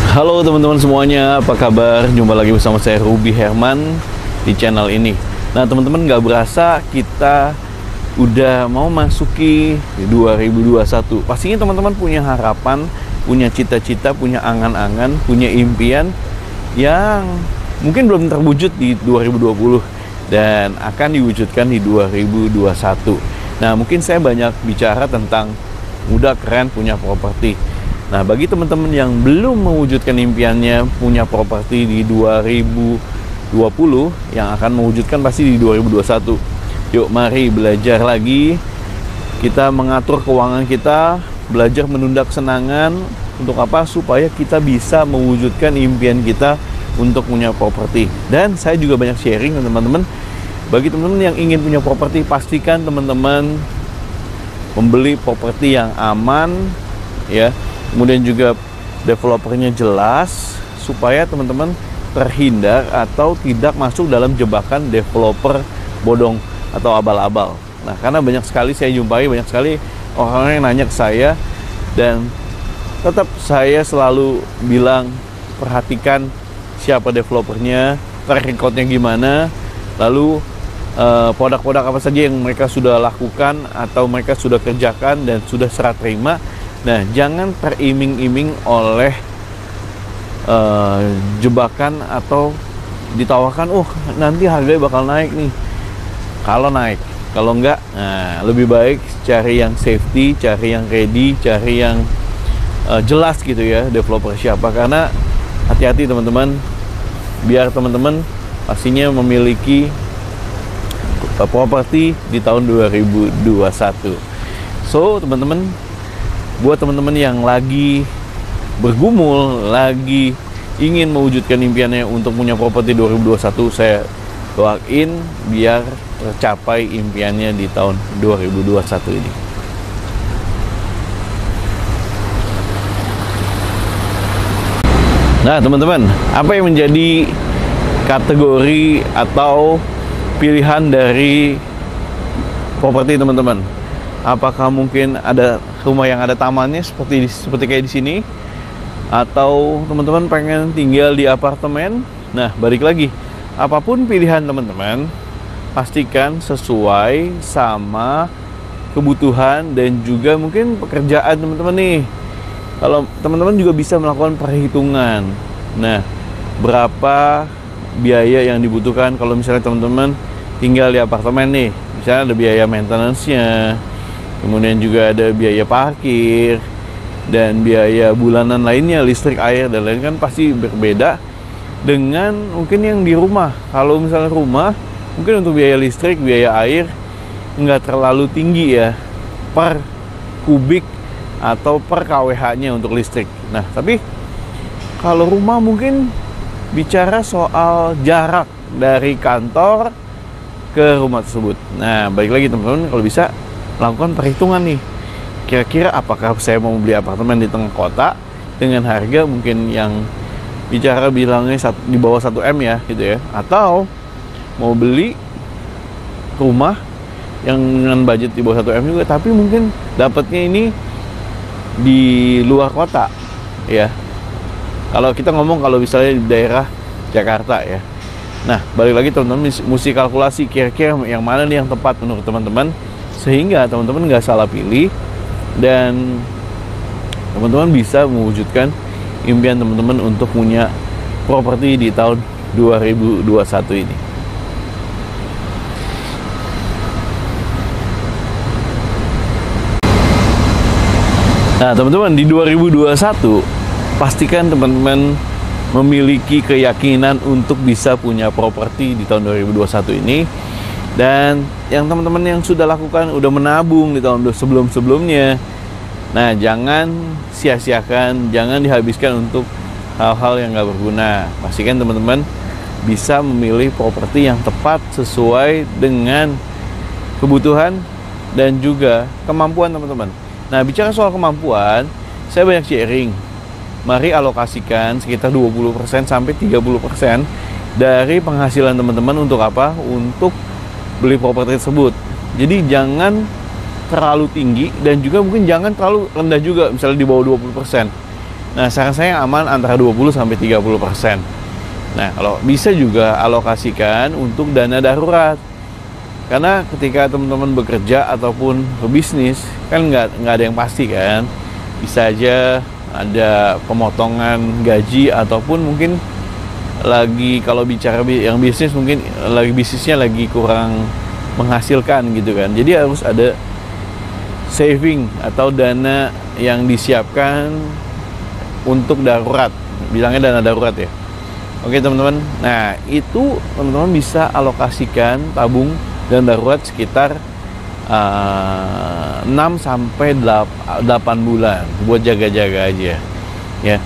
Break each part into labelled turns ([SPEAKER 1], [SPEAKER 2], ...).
[SPEAKER 1] Halo teman-teman semuanya, apa kabar? Jumpa lagi bersama saya Ruby Herman di channel ini. Nah teman-teman, nggak berasa kita udah mau masuki 2021. Pastinya teman-teman punya harapan, punya cita-cita, punya angan-angan, punya impian yang mungkin belum terwujud di 2020 dan akan diwujudkan di 2021. Nah mungkin saya banyak bicara tentang muda, keren, punya properti. Nah, bagi teman-teman yang belum mewujudkan impiannya punya properti di 2020, yang akan mewujudkan pasti di 2021. Yuk, mari belajar lagi. Kita mengatur keuangan kita, belajar menunda kesenangan. Untuk apa? Supaya kita bisa mewujudkan impian kita untuk punya properti. Dan saya juga banyak sharing ke teman-teman. Bagi teman-teman yang ingin punya properti, pastikan teman-teman membeli properti yang aman, ya. Kemudian juga developernya jelas supaya teman-teman terhindar atau tidak masuk dalam jebakan developer bodong atau abal-abal. Nah, karena banyak sekali saya jumpai, banyak sekali orang yang nanya ke saya, dan tetap saya selalu bilang perhatikan siapa developernya, track recordnya gimana, lalu produk-produk apa saja yang mereka sudah lakukan atau mereka sudah kerjakan dan sudah serah terima. Nah, jangan teriming-iming oleh jebakan atau ditawarkan, nanti harganya bakal naik nih. Kalau naik, kalau enggak, nah, lebih baik cari yang safety, cari yang ready, cari yang jelas gitu ya, developer siapa. Karena hati-hati teman-teman, biar teman-teman pastinya memiliki properti di tahun 2021. So, teman-teman, buat teman-teman yang lagi bergumul, lagi ingin mewujudkan impiannya untuk punya properti 2021, saya doain biar tercapai impiannya di tahun 2021 ini. Nah, teman-teman, apa yang menjadi kategori atau pilihan dari properti teman-teman? Apakah mungkin ada rumah yang ada tamannya seperti kayak di sini, atau teman-teman pengen tinggal di apartemen? Nah, balik lagi, apapun pilihan teman-teman, pastikan sesuai sama kebutuhan dan juga mungkin pekerjaan teman-teman nih. Kalau teman-teman juga bisa melakukan perhitungan, nah berapa biaya yang dibutuhkan kalau misalnya teman-teman tinggal di apartemen nih. Misalnya ada biaya maintenance-nya, kemudian juga ada biaya parkir dan biaya bulanan lainnya, listrik, air, dan lain, kan pasti berbeda dengan mungkin yang di rumah. Kalau misalnya rumah, mungkin untuk biaya listrik, biaya air nggak terlalu tinggi ya per kubik atau per kWh-nya untuk listrik. Nah, tapi kalau rumah mungkin bicara soal jarak dari kantor ke rumah tersebut. Nah, balik lagi teman-teman, kalau bisa lakukan perhitungan nih, kira-kira apakah saya mau beli apartemen di tengah kota dengan harga mungkin yang bicara bilangnya di bawah 1M ya gitu ya, atau mau beli rumah yang dengan budget di bawah 1M juga tapi mungkin dapatnya ini di luar kota ya. Kalau kita ngomong kalau misalnya di daerah Jakarta ya. Nah, balik lagi teman-teman, mesti kalkulasi kira-kira yang mana nih yang tepat menurut teman-teman, sehingga teman-teman nggak salah pilih dan teman-teman bisa mewujudkan impian teman-teman untuk punya properti di tahun 2021 ini. Nah, teman-teman, di 2021 pastikan teman-teman memiliki keyakinan untuk bisa punya properti di tahun 2021 ini. Dan yang teman-teman yang sudah lakukan, udah menabung di tahun sebelum-sebelumnya, nah jangan sia-siakan, jangan dihabiskan untuk hal-hal yang gak berguna. Pastikan teman-teman bisa memilih properti yang tepat sesuai dengan kebutuhan dan juga kemampuan teman-teman. Nah, bicara soal kemampuan, saya banyak sharing. Mari alokasikan sekitar 20% sampai 30% dari penghasilan teman-teman untuk apa? Untuk beli properti tersebut. Jadi jangan terlalu tinggi dan juga mungkin jangan terlalu rendah juga, misalnya di bawah 20%. Nah, saran saya yang aman antara 20-30%. Nah, kalau bisa juga alokasikan untuk dana darurat. Karena ketika teman-teman bekerja ataupun berbisnis, kan nggak ada yang pasti kan. Bisa aja ada pemotongan gaji ataupun mungkin lagi, kalau bicara yang bisnis, mungkin lagi bisnisnya lagi kurang menghasilkan gitu kan. Jadi harus ada saving atau dana yang disiapkan untuk darurat. Bilangnya dana darurat ya. Oke teman-teman. Nah, itu teman-teman bisa alokasikan tabung dan darurat sekitar 6 sampai 8 bulan buat jaga-jaga aja ya.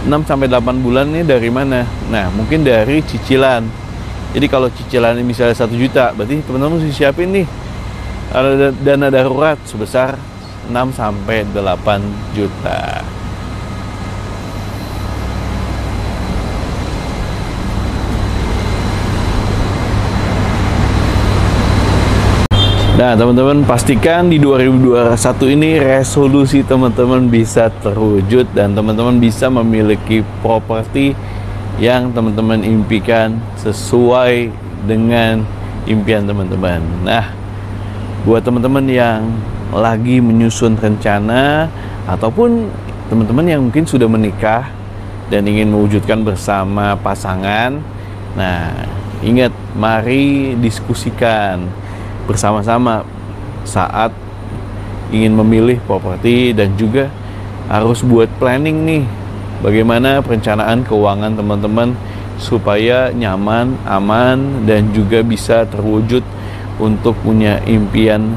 [SPEAKER 1] 6 sampai 8 bulan ini dari mana? Nah, mungkin dari cicilan. Jadi kalau cicilannya misalnya 1 juta, berarti teman-teman mesti siapin nih ada dana darurat sebesar 6 sampai 8 juta. Nah teman-teman, pastikan di 2021 ini resolusi teman-teman bisa terwujud dan teman-teman bisa memiliki properti yang teman-teman impikan sesuai dengan impian teman-teman. Nah, buat teman-teman yang lagi menyusun rencana ataupun teman-teman yang mungkin sudah menikah dan ingin mewujudkan bersama pasangan, nah ingat, mari diskusikan bersama-sama saat ingin memilih properti, dan juga harus buat planning nih bagaimana perencanaan keuangan teman-teman supaya nyaman, aman, dan juga bisa terwujud untuk punya impian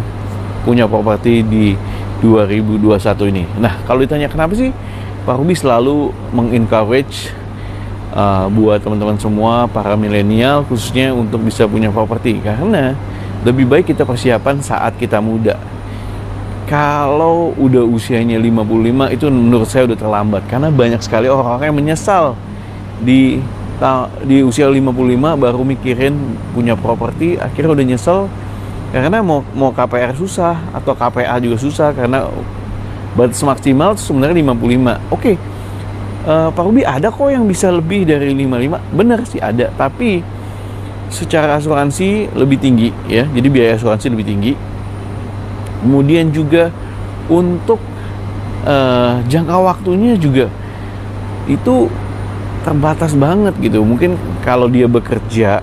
[SPEAKER 1] punya properti di 2021 ini. Nah, kalau ditanya kenapa sih Pak Ruby selalu mengencourage buat teman-teman semua para milenial khususnya untuk bisa punya properti, karena lebih baik kita persiapan saat kita muda. Kalau udah usianya 55 itu menurut saya udah terlambat, karena banyak sekali orang-orang yang menyesal di usia 55 baru mikirin punya properti, akhirnya udah nyesel karena mau KPR susah atau KPA juga susah karena batas maksimal sebenarnya 55. Oke. Pak Ruby, ada kok yang bisa lebih dari 55. Bener sih ada, tapi secara asuransi lebih tinggi ya, jadi biaya asuransi lebih tinggi. Kemudian juga untuk jangka waktunya juga itu terbatas banget gitu. Mungkin kalau dia bekerja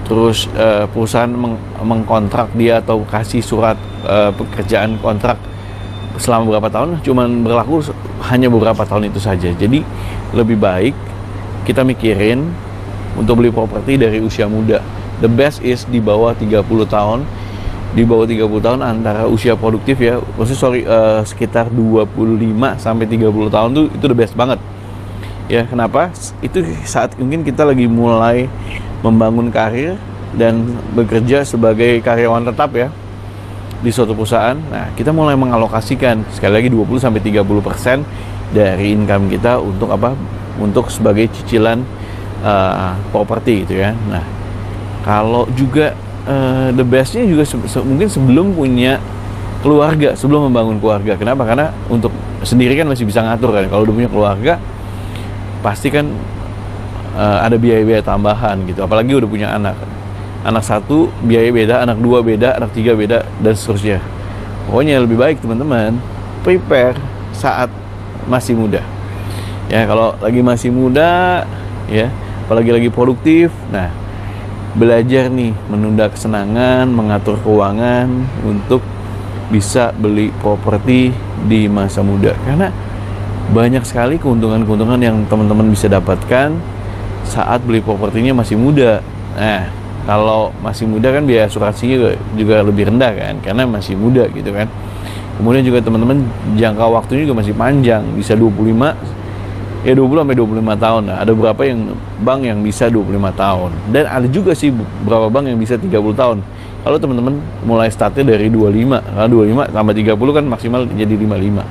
[SPEAKER 1] terus perusahaan mengkontrak dia atau kasih surat pekerjaan kontrak selama beberapa tahun, cuman berlaku hanya beberapa tahun itu saja. Jadi lebih baik kita mikirin untuk beli properti dari usia muda. The best is di bawah 30 tahun. Di bawah 30 tahun antara usia produktif ya. Maksudnya sekitar 25 sampai 30 tahun tuh itu the best banget. Ya, kenapa? Itu saat mungkin kita lagi mulai membangun karir dan bekerja sebagai karyawan tetap ya di suatu perusahaan. Nah, kita mulai mengalokasikan sekali lagi 20 sampai 30% dari income kita untuk apa? Untuk sebagai cicilan properti gitu ya. Nah, kalau juga the bestnya juga mungkin sebelum punya keluarga, sebelum membangun keluarga. Kenapa? Karena untuk sendiri kan masih bisa ngatur kan. Kalau udah punya keluarga, pasti kan ada biaya-biaya tambahan gitu. Apalagi udah punya anak. Anak 1 biaya beda, anak 2 beda, anak 3 beda, dan seterusnya. Pokoknya lebih baik teman-teman prepare saat masih muda. Ya, kalau lagi masih muda ya, apalagi lagi produktif, nah belajar nih menunda kesenangan, mengatur keuangan untuk bisa beli properti di masa muda. Karena banyak sekali keuntungan-keuntungan yang teman-teman bisa dapatkan saat beli propertinya masih muda. Nah, kalau masih muda kan biaya asuransinya juga lebih rendah kan, karena masih muda gitu kan. Kemudian juga teman-teman jangka waktunya juga masih panjang, bisa 20 sampai 25 tahun. Nah, ada beberapa yang bank yang bisa 25 tahun. Dan ada juga sih beberapa bank yang bisa 30 tahun. Kalau teman-teman mulai startnya dari 25, karena 25 tambah 30 kan maksimal jadi 55.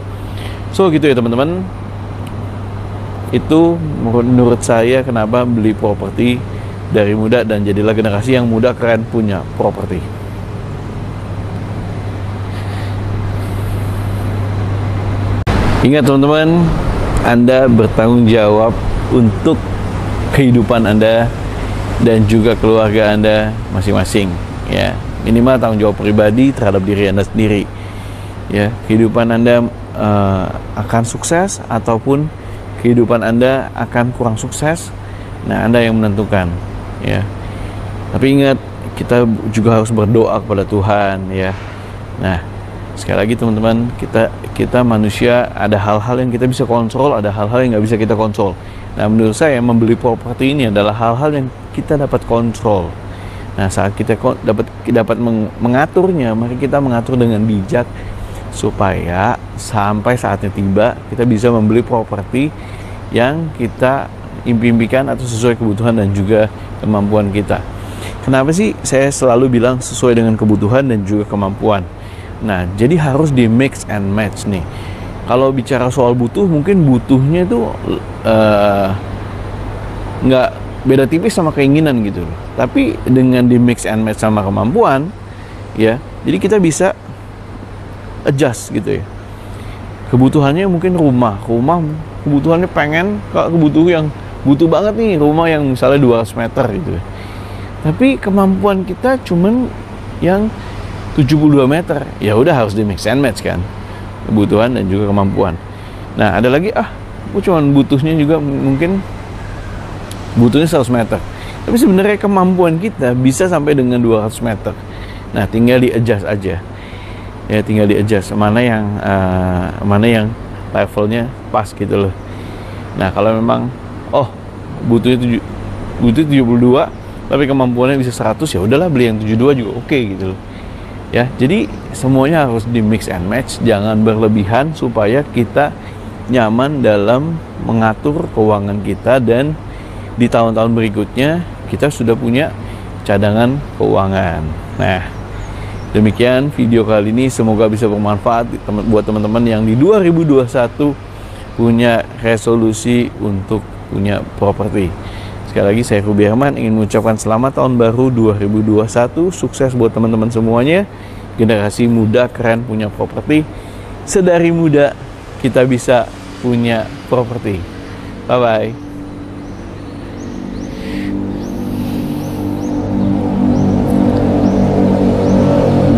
[SPEAKER 1] So gitu ya teman-teman. Itu menurut saya kenapa beli properti dari muda, dan jadilah generasi yang muda keren punya properti. Ingat teman-teman, Anda bertanggung jawab untuk kehidupan Anda dan juga keluarga Anda masing-masing, ya. Minimal tanggung jawab pribadi terhadap diri Anda sendiri, ya. Kehidupan Anda akan sukses ataupun kehidupan Anda akan kurang sukses, nah Anda yang menentukan, ya. Tapi ingat, kita juga harus berdoa kepada Tuhan, ya. Nah, sekali lagi teman-teman, kita manusia, ada hal-hal yang kita bisa kontrol, ada hal-hal yang nggak bisa kita kontrol. Nah, menurut saya membeli properti ini adalah hal-hal yang kita dapat kontrol. Nah, saat kita dapat mengaturnya, mari kita mengatur dengan bijak supaya sampai saatnya tiba kita bisa membeli properti yang kita impikan atau sesuai kebutuhan dan juga kemampuan kita. Kenapa sih saya selalu bilang sesuai dengan kebutuhan dan juga kemampuan? Nah, jadi harus di mix and match nih. Kalau bicara soal butuh, mungkin butuhnya itu nggak beda tipis sama keinginan gitu. Tapi dengan di mix and match sama kemampuan, ya, jadi kita bisa adjust gitu ya. Kebutuhannya mungkin rumah kebutuhannya pengen yang butuh banget nih, rumah yang misalnya 200 meter gitu ya. Tapi kemampuan kita cuman yang 72 meter. Ya udah harus di mix and match kan, kebutuhan dan juga kemampuan. Nah, ada lagi aku cuman butuhnya juga mungkin butuhnya 100 meter. Tapi sebenarnya kemampuan kita bisa sampai dengan 200 meter. Nah, tinggal di adjust aja. Ya, tinggal di adjust mana yang levelnya pas gitu loh. Nah, kalau memang butuhnya 72 tapi kemampuannya bisa 100, ya udahlah beli yang 72 juga oke gitu loh. Ya, jadi semuanya harus di mix and match, jangan berlebihan supaya kita nyaman dalam mengatur keuangan kita dan di tahun-tahun berikutnya kita sudah punya cadangan keuangan. Nah, demikian video kali ini, semoga bisa bermanfaat buat teman-teman yang di 2021 punya resolusi untuk punya properti. Sekali lagi saya Ruby Herman ingin mengucapkan selamat tahun baru 2021, sukses buat teman-teman semuanya. Generasi muda keren punya properti. Sedari muda kita bisa punya properti. Bye bye.